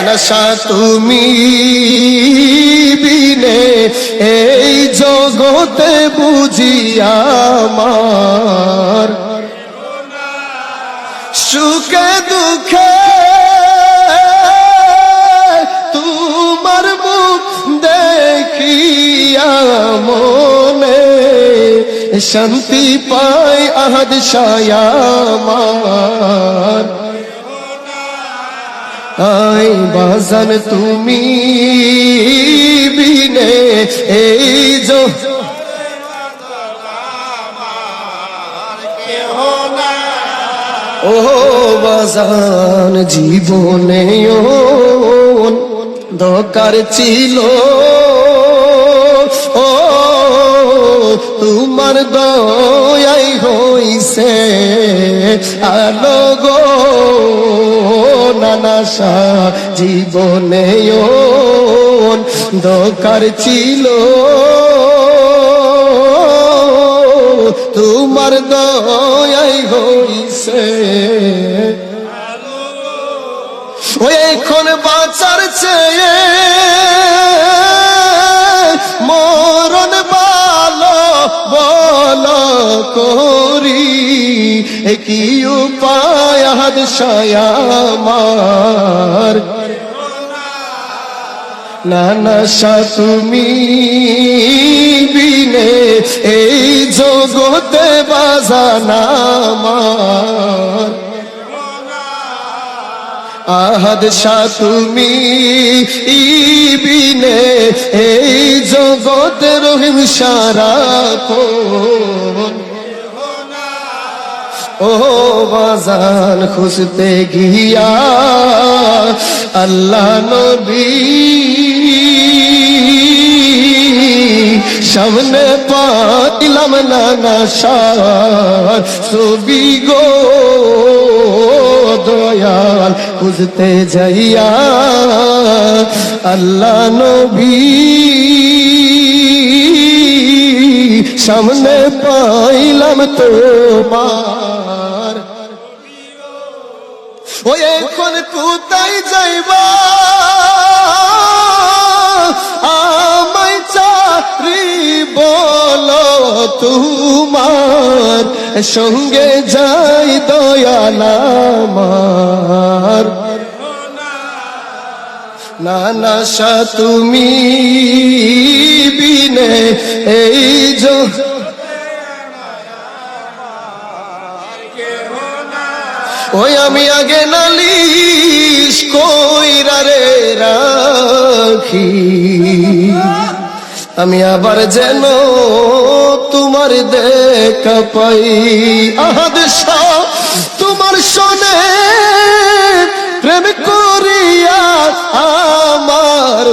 নাশা তুমি বিনে এই জগতে বুঝি আমার সুখে দুঃখে তোমার মুখ দেখিয়া মনে শান্তি পাই আহাদ শায়ামার আই বাজান তুমি বিনে এই ও বাজান জীবনে দরকার ছিল ও তোমার দয়াই হইছে আলো গো নানাশা জীবনে দরকার ছিল তোমার দয়াই হইছে ওই এখন বাঁচার চেয়ে মরণ ভালো বল করি কি উপায় আহাদ শায়ামার নানাশা তুমি বিনে এই জগতে বাজানা আমার আহাদ শাহ তুমি বিনে এই জগতে রহিম সারাক্ষণ ও বাজান খুঁজতে গিয়া আল্লাহ নবী সামনে পাইলাম নানাশার ছবি গো দয়াল খুঁজতে যাইয়া আল্লাহ নবী সামনে পাইলাম তোমার ওই এখন কোথায় যাইবা আমায় চারি বলো তোমার সঙ্গে যাই দয়াল আমার নানাশা তুমি বিনে এই ওই আমি আগে নালিশ কইরা রে রাখি আমি আবার যেন তোমার দেখা পাই আহাদ শাহ তোমার শোনে প্রেম করিয়া আমার